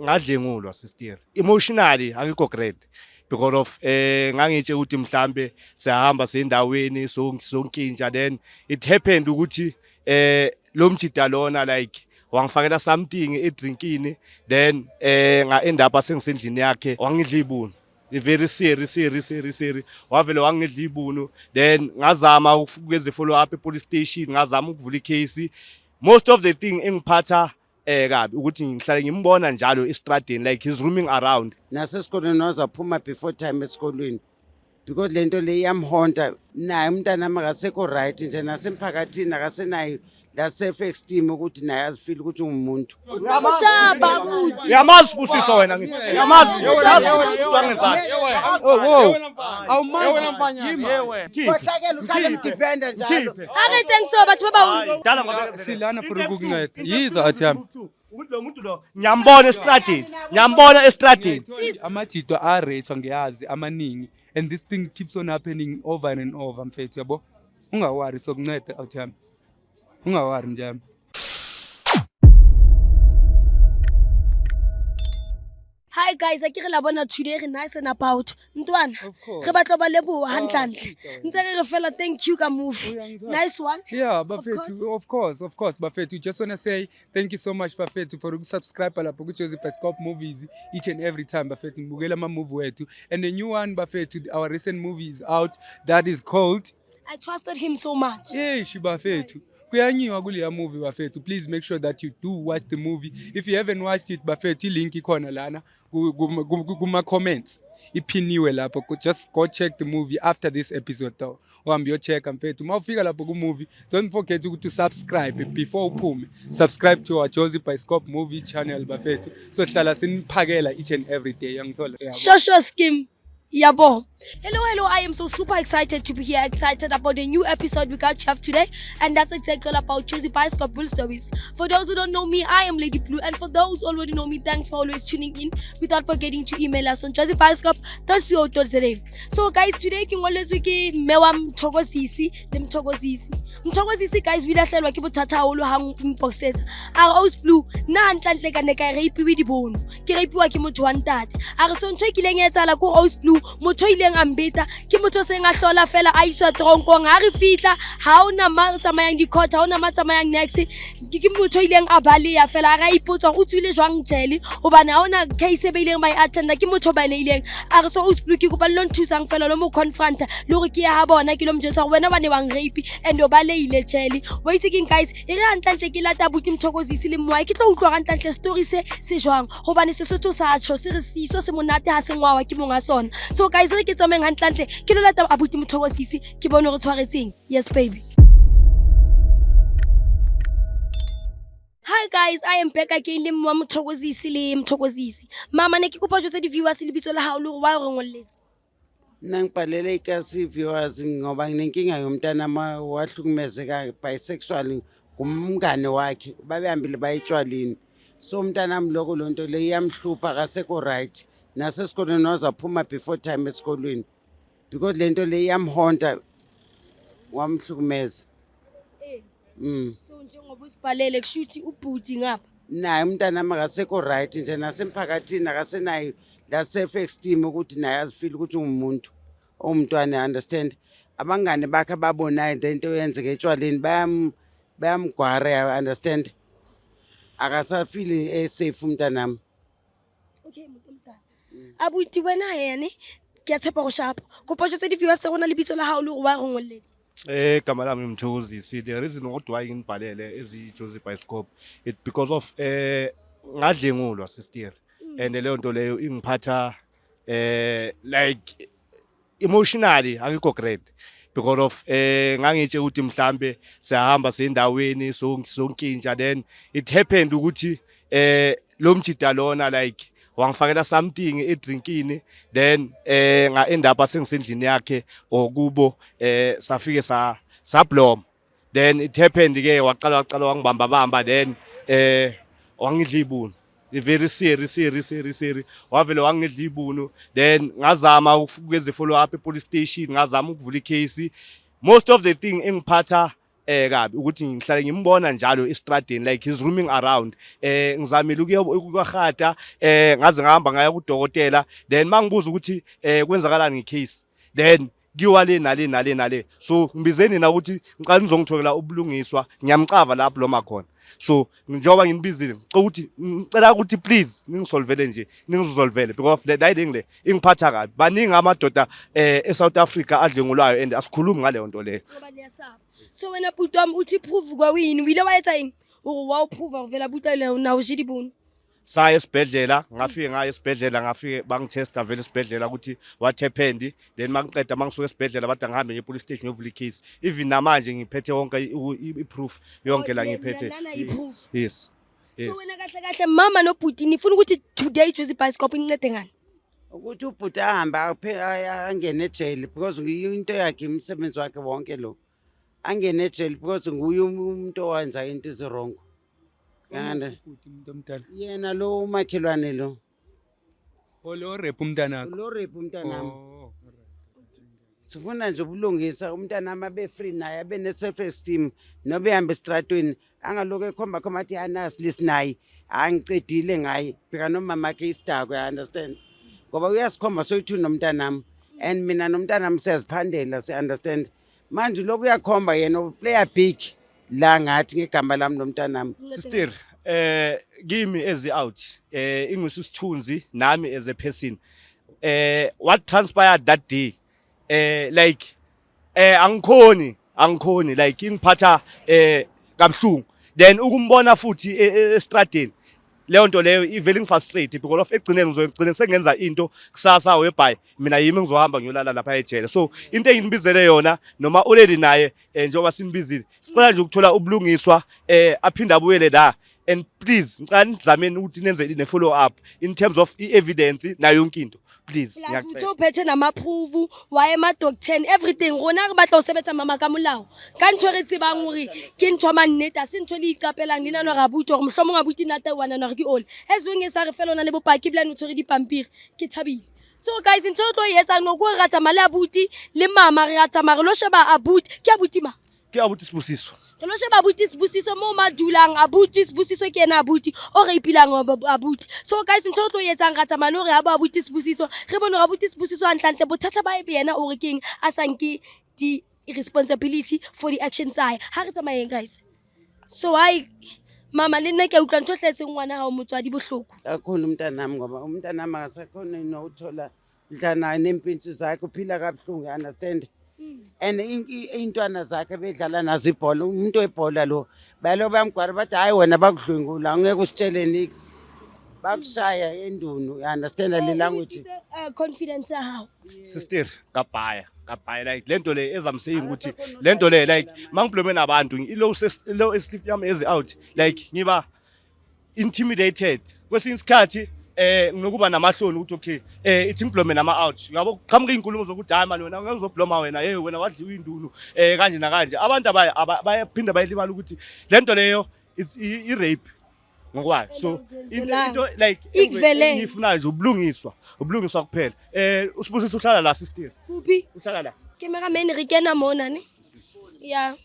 ngadlengulwa sister emotionally angikho great because of ngangitshe ukuthi mhlambe siyahamba sendaweni sonkintsha then it happened ukuthi lo mjida lona like wangifakela something edrinkini then nga end up sengisendlini yakhe wangidla ibunu very serious wavele wangidla ibunu then ngazama ukwenza follow up police station ngazama ukuvula icase most of the thing engiphatha kabi ukuthi ngihlale ngimbona njalo estradeni like he's roaming around nasesikolweni wazaphuma before time esikolweni because lento le iyamhonta naye umntana akasekho right nje nasemphakathini akasenayo la self esteem ukuthi naye azifeel ukuthi ungumuntu Ushaba ukuthi uyamazi Sibusiso wena ngithi uyamazi wangenzani kohlakela uhlale mdefender njalo angithi ngiso bathi baba dala ngoba silana for ukukunceda yizo athi yami lo muntu lo nyambona estradeni amajito arate ngiyazi amaningi and this thing keeps on happening over and over mfethu yabo ungawari sokunceda athi yami ungawari njami. Hi guys, I kire la bona today re nice and about ntwana re batla ba leboha hantlantle ntse re fela thank you ka movie nice one. Yeah, Bafethu, of course, Bafethu. Just want to say thank you so much, Bafethu, for subscribe lapho ku Jozi Pascope movies each and every time, Bafethu. Ngibukela ama movie wethu. And the new one, Bafethu, our recent movie is out. That is called I trusted him so much. Hey, Bafethu. Kuyanyiwa kuleya movie Bafethu. Please make sure that you do watch the movie. If you haven't watched it, Bafethu, link ikhona lana kuma comments. Ipiniwe lapho. Just go check the movie after this episode though. Uhambe yo check Bafethu. Mawufika lapho ku movie, don't forget to subscribe before uphume. Subscribe to our Jozi Pascope movie channel Bafethu. So hlala siniphakela each and every day. Yangithola. Shosho scheme. Yabo. Hello, I am so super excited to be here, excited about the new episode we got you have today, and that's exactly all about Jozi Pascope Bull Stories. For those who don't know me, I am Lady Blue, and for those who already know me, thanks for always tuning in, without forgetting to email us on jozipascope.co.za. So guys, today king always wiki mewa mthokozisi le mthokozisi guys we lahlelwa ke bothata holo hang impoxesa a Rose Blue na ntlantle ka ne ka rape we di bono ke rapiwa ke motho wa ntate a re so ntho kileng etsala ko Rose Blue motho ileng ambeta ke motho se nga hlola fela a iswa tronkong ha re fitla ha ona ma tsamayang di court ha ona ma tsamayang next ke motho ileng a baleya fela ra ipotsa o tswile jwang jele hobane ha ona case be ileng ba attenda ke motho ba leileng a re so Rose Blue ke kopa lo nthusang fela lo mo confront le gore ke ya bona ke lo mjesa go wena ba ne bang rape and o baleile jele wa itse king guys e re antlantle ke lata buti mthokozisi le moa ke tlo utlwa antlantle story se jwang hobane se sotho sa tsho se re siso se monate ha se ngwawa ke monga sona. So guys, re ke tsameng hantlantle ke lo lata abuti mthokozisi ke bone re tshwaretseng. Yes baby. Hi guys, I am back again le mwa mthokozisi. Mama ne ke kopa jose di viewers le bitso la hao le wa re ngolletse. nangipalele ikasi viewers ngoba nginenkinga yomntana wahlukumezeka bisexual kumngane wakhe babehambile bayitshwalini so umntana mloko lonto le iyamhlupha akasekho right nasesikolweni wazaphuma before time esikolweni because lento le iyamhonta wamhlukumeza So njengoba usibhalele kushuthi ubhuti ngapha naye umntana akasekho right nje nasemphakathini akasenayo la self esteem ukuthi naye azifeel ukuthi ungumuntu omntwana understand abangane bakhe babonayo lento yenzeke etshwaleni bayamgwara understand akasafeel safe umntanami. Okay mntomdala abuti wena yene ke a tshepa go shapa kopa jose di viewers se gona le bitso la hao le go wa re ngolletse. Gama lami Mthokozisi. The reason why ngibhalele ezi Jozi Pascope it because of ngadlengulwa sister and leyo nto leyo ingiphatha like emotionally angikho great because of ngangitshe ukuthi mhlambe siyahamba sendaweni sonkintsha then it happened ukuthi lo mjida lona like wangifakela something edrinkini then nga end up sengisendlini yakhe okubo safike sa blom then it happened ke waqala wangibamba then wangidla ibunu very serious wavele wangidla ibunu then ngazama ukwenza follow up police station ngazama ukuvula icase most of the thing engiphatha kabi ukuthi ngihlale ngimbona njalo estradini like he's roaming around ngizamile ukuyahata ngaze ngahamba ngaya kudokotela then mangibuza ukuthi kwenzakalani ngecase then kiwa le so ngibizeni na ukuthi ngicela nizongithokela ubulungiswa ngiyamcava lapho lo makhona so njengoba nginibizile ukuthi ngicela ukuthi please ningisolvele nje ningisolvele because le daying le ingiphatha kabi baningi amadoda eSouth Africa adlengulwayo and asikhulumi ngale nto leyo ngoba niyasaba. So wena bhuti wami uthi prove kwawini wile wayetha yini wawuprove uvela buta le nawo shidibuni saya esibhedlela ngafike bangitesta vele esibhedlela ukuthi what happened then mangiqeda mangisuka esibhedlela bathi ngihambe ngepolice station ngiyovula icase even namanje ngiphethe wonke iproof yonke la ngiphethe yes so wena kahle mama nobhuti nifuna ukuthi today Jozi Bioscope incede ngani ukuthi ubhuti ahamba angene ejail because into yakhe umsebenzi wakhe wonke lo angene ejail because nguye umuntu owenza into ezirong yanda umuntu omdala yena lo umakhelwane lo lo rep umntanakho lo rep umntanami sifuna nje ubulungisa umntanami abe free naye abe ne self esteem nobe ehamba estradweni angaloku ekhomba athi anas lisinayi angicedile ngaye bheka nomama wakhe isidako I understand ngoba uyasikhomba soyithu nomntanami and mina nomntanami siyaziphandela si understand manje lokhu uyakhomba yena player big la ngathi ngegama lami nomntanami sister kimi as out ingusisithunzi nami as a person what transpired that day like angikhoni like ingiphatha kabhlungu then ukumbona futhi estradeni leyo nto leyo ivele ngifrustrate because of egcineni ngizogcina sengenza into kusasa webhayi mina yimi ngizohamba ngiyolala lapha ejele so into engibizele yona noma already naye njengoba simbizile sicela nje ukuthola ubulungiswa aphinda abuyele la and please ngicela nizameni ukuthi nenze ine follow up in terms of evidence na yonke into please ngiyacela uphethe namaproof waye doctor everything rona re batla o sebetsa mama ka molao ka ntho re tsebang hore ke ntho mannete se ntho le iqapelang le nana ga butse hore mohlomong a buti nata wana na re ke ole as long as re fela ona le bopaki bla ntho re dipampiri ke thabile so guys ntho tlo yetsa no go ratsa male a buti le mama re ratsa mare lo sheba a buti ke a buti ma ke abuti Sibusiso lo sheba buti Sibusiso mo madulang abuti Sibusiso ke ena abuti o re ipilang abuti so guys ntho tlo yetsa ratsa male re ha ba abuti Sibusiso re bona abuti Sibusiso antlantle bothata ba ebe yena o re keng a sanke di responsibility for the actions aye ha re tsamaye guys so I mama le nna ke utlwa ntho hletseng ngwana ha o motswadi bohloko kakhulu umntanami ngoba umntanami akasakhona nokuthola dlana nempintshi zakhe uphila kabuhlungu understand and intwana zakhe bedlala nazo ibhola umuntu webhola lo balo bamgwara bathi hayi wena bakudlwengula angeke usitshele nix bakushaya endunu you understand the language confidence how sister kabhaya like lento le ezamseying ukuthi lento le like mangiblome nabantu low esteem yami ezi out like ngiba intimidated kwesinye isikhathi nginokuba namahloni ukuthi okay ithi ngiblome nama out yabo qhamuka inkulumo zokuthi hayi manje wena ngizobloma wena wena wadliwa indunu kanje na kanje abantu bayaphinda bayilibala ukuthi lento leyo i rape ngokwayo so into like ngifuna nje ubulungiswa kuphela uSibusiso uhlala la sister kuphi uhlala la cameraman re kena mona ne ya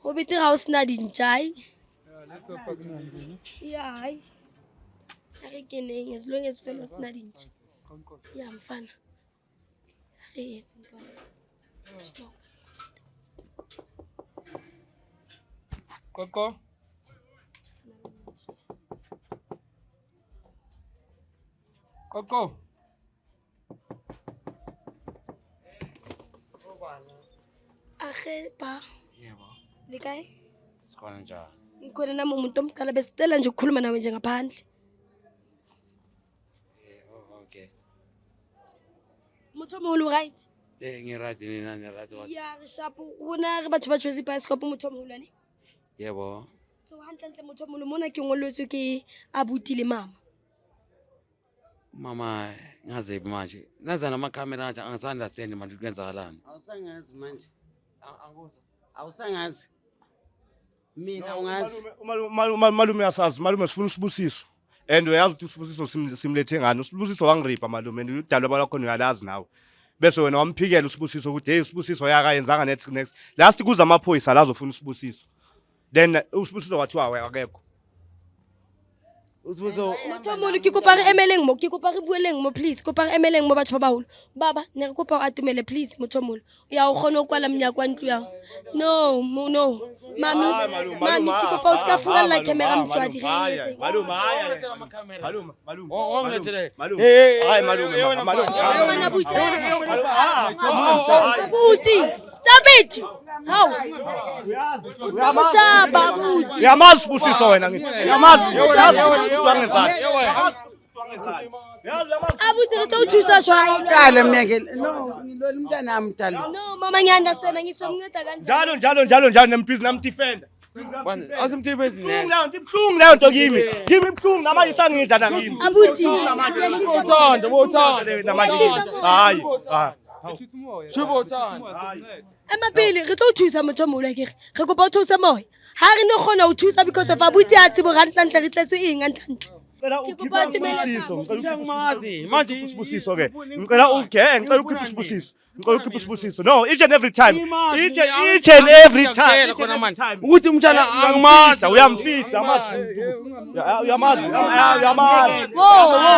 ho betere house na dinjai ya hai re keneng as long as fellows na dinjai ya mfana re yetsa Koko Koko ba Yebo. le kae Sikhona njalo. ngikhona nami umuntu omdala besicela nje ukukhuluma nawe nje ngaphandle Okay. motho moholo right Ngirathi nina nirathi what? ya re shapo rona re batho ba Jozi Bioscope motho moholo ne Yebo. so hantle motho moholo mona ke ngolwetse ke abuti le mama Mama ngazebi manje. Naza nama camera manje angisunderstand manje kwenzakalani. awusangazi manje awusangazi mina ungazi malume yasazi malume sifuna uSibusiso and uyazi ukuthi uSibusiso simlethe ngani uSibusiso wangiripa malume and udalo balakho uyalazi nawe bese wena wamphikela uSibusiso ukuthi hey uSibusiso yakayenzanga next last kuza amaphoyisa la azofuna uSibusiso then uSibusiso wathiwa akekho Motomolo ke kopa re emeleng mo ke kopa re bueleng mo please kopa re emeleng mo batho ba baholo baba ne re kopa o atumele please Motomolo ya o khona o kwala mnya kwa ntlo ya no mami ke kopa o ska fura la camera mtswadi re etse malume mana buti stop it how usamshaba buti uyamazi uSibusiso wena ngithi uyamazi abuti re tlo thusa jwang Qala mngeke no ngilona umntana amdala. no mama ngiunderstand ngisomnceda kanjani njalo namdefender Asimthibezi ne. Ibhlungu leyo nto kimi ibhlungu nama isangidla nangimi abuti hayi Shubo uthanda. Emapele re tlo thusa Motomolo ke re kopa o thusa moya ha re no khona o thusa because of abuti a tsebo rantlantle re tletse eng antlantle ke kopa Ngiyazi manje uSibusiso ke ngicela ukhiphe uSibusiso no each and every time khona manje ukuthi umtshana angimazi uyamfihla uyamazi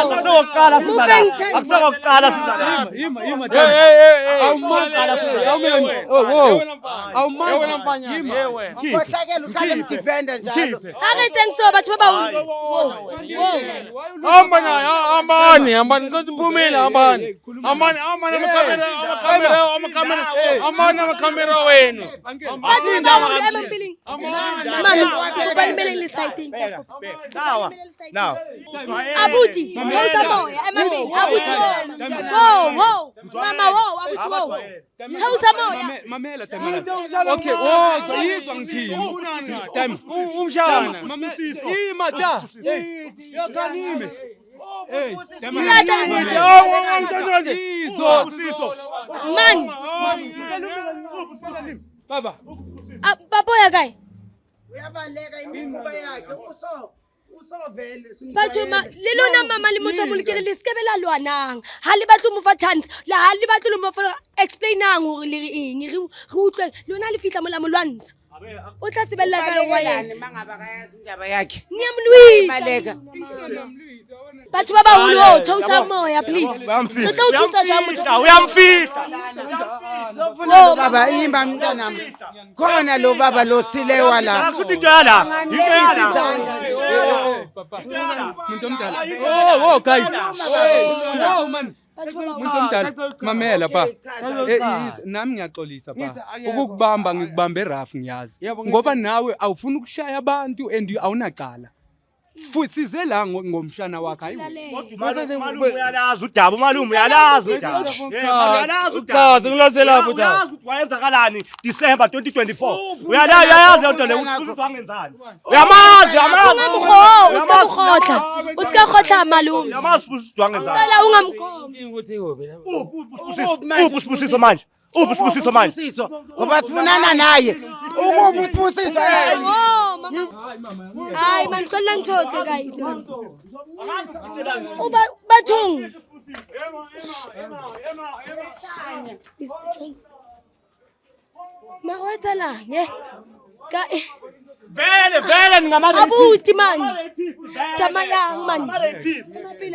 akusokuqala sizana Khohlakela uhlale emdefender njalo. ha re tseng so batho ba Ambani ngikuphumile ambani amakamera wenu now abuti thusa moya emapele abuti mama abuti thusa moya mamela okay yizwa ngithini time umshana imata yakhalime man baba baboya kae Uyabaleka imikhuba yakhe usovele batho lelona mama le Motomolo ke re le skebela lwanang ha le batlo mo fa chance la ha le batlo mo fa explainang hore le eng re utlwe lona le fitla mola molwantsha o tla tsebella ka wa yena mangaba kayazi indaba yakhe. Niyamlwisa batho ba baholo thusa moya please re tlo thusa jang Motomolo uyamfihla Sofuna baba imba mntanami. Khona lo baba lo silewa la. akuthi into yala papa muntu omdala guys man muntu omdala mamela pa nami ngiyaxolisa pa ukukubamba ngikubambe rough ngiyazi ngoba nawe awufuna ukushaya abantu and awunacala futhi size la ngomshana wakhe hayi malume uyalazi udaba malume uyalazi udaba uchaza ngilazelapho uyazi ukuthi wayenzakalani December 2024 uyayazi lento le uthi wangenzani uyamazi usikamkhotla usikakhothla malume uyamazi ukuthi wangenzani cela ungamkhombi ukuthi hobe uSibusiso manje uSibusiso manje Ngoba sifunana naye. Ukuba uSibusiso mama hayi man cela ngithothe guys man bathong Mawetala nge ka vele ngama abuti man tamayang man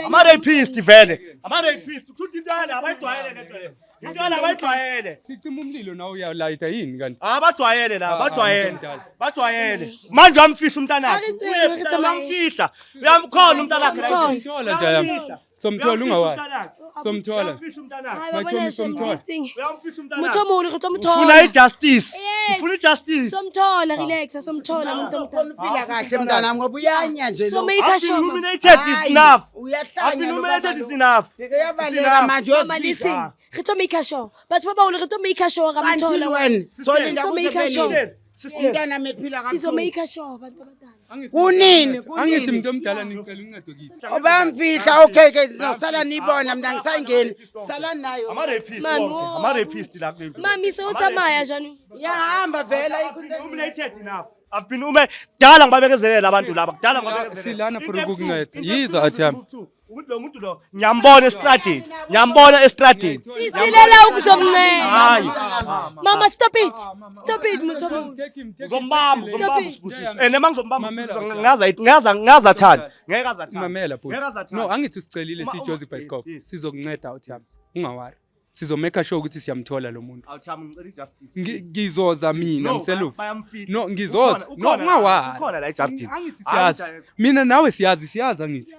ama-rapist vele ama-rapist kushuthi into yale abayijwayele lento le into yale abayijwayele sicima umlilo nawe uyalayita yini kanti bajwayele la bajwayele manje wamfihla umntanakhe uyamfihla uyamkhona umntanakhe somthola nje yami somthola ungawazi somthola machomi somthola Motomolo re tlo ufuna mthola ijustice ufuna ijustice somthola relax somthola umuntu omdala Phila kahle mntanami ngoba uyanya nje so lo. make a show illuminated is enough Uyahlanya illuminated is enough Beke yabaleka manje mama listen re tlo make a show batho ba baholo re tlo make a show ga mthola wena. Solinda Tlo make a show umntana ephila sizo kahle. make a show bantu abadala Kunini? angithi umuntu omdala ngicela uncedo kithi Obamfihla okay ke sizosala nibona mina ngisangeni. Sala nayo. ama-rapist Mami, wonke ama-rapist la kulendlu mami so utsamaya jani Yahamba vela ikhundla. illuminated enough I've been kudala ngibabekezelele abantu laba kudala ngibabekezelele Silana for ukukunceda. Yizo athi yami. ukuthi lo muntu lo ngiyambona estradini Silela ukuzomnceda. hayi Mama, stop it. Stop it, Mutomo. uzombamba usibusise and mangizombamba ngaza thana ngeke azathana Mamela ngeke futhi. azathana No, angithi sicelile Uma- siJozi yes, Bioscope. yes. Sizokunceda uthi yami. Ungawari. Sizomeka sure ukuthi siyamthola lo muntu. awuthami ngicela justice Ngizoza mina mselufu. bayamfihla. No, ngizoza. Ukhona No, la, ungawari. ukhona la ejardini Angithi siyazi. Mina nawe siyazi angithi.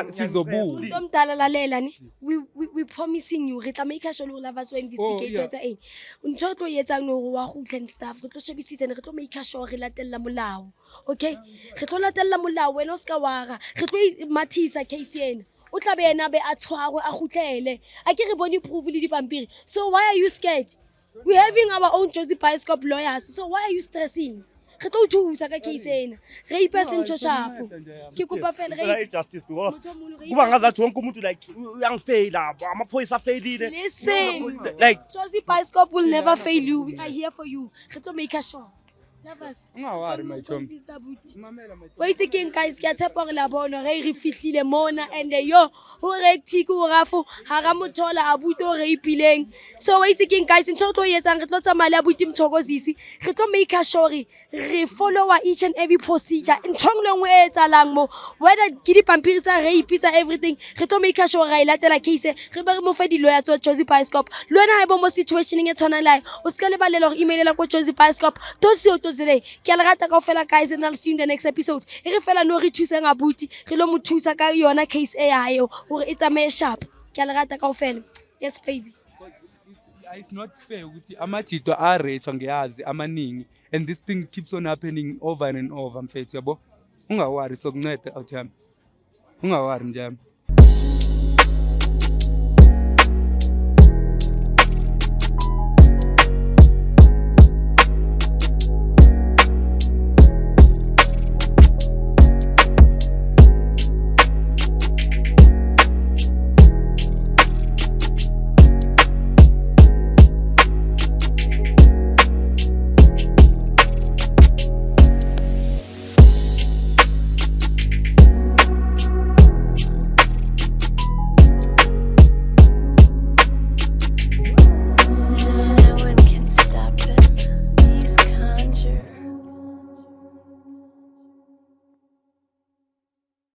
Sizobuka. Umuntu omdala lalela ni. We promising you re tla make sure le lovers we investigate yeah. etsa eng. Ntho tlo yetsang no wa gutla and stuff. Re tlo shebisisa re tlo make sure re latella molao. Okay? Re tlo latella molao wena o ska wara. Re tlo mathisa case ena. O tla be ena be a tshwarwe a gutlele. A ke re bone proof le dipampiri. So why are you scared? We having our own Jozi Bioscope lawyers. So why are you stressing? Re tlo thusa ka case ena. Re ipese ntho sharp. Ke kopa fela re justice because Mutomo, re kuba ngazathi wonke umuntu like uyangifeyila amaphoyisa afailile Listen, like Jozi Bioscope will never fail you. We are here for you. Re tlo make sure. Lovers. Ungawari my chom. Mamela my chom. Wait again guys, ke a tshepa gore la bona re re fihlile mona and yo ho rectic o rafo ha ra mothola abuti o re ipileng. So wait again guys, ntho tlo yetsang re tlo tsamaya le abuti mthokozisi. Re tlo make sure re follow each and every procedure. Ntho le nngwe e etsalang mo whether ke dipampiri tsa rape tsa everything. Re tlo make sure ra ilatela case re be re mo fe di lawyer tsa Jozi Bioscope. Le wena ha bo mo situationeng e tshwana lai o ska le balela gore emailela ko Jozi Bioscope. Today ke a le rata kaofela guys and I'll see you in the next episode. E re fela no re thuseng abuti re lo mo thusa ka yona case e ya hae hore e tsamaye sharp. Ke a le rata kaofela. Yes baby. It's not fair ukuthi amajito arechwa ngiyazi amaningi and this thing keeps on happening over and over mfethu yabo. Ungawari sokunceda awuthi yami. Ungawari njami.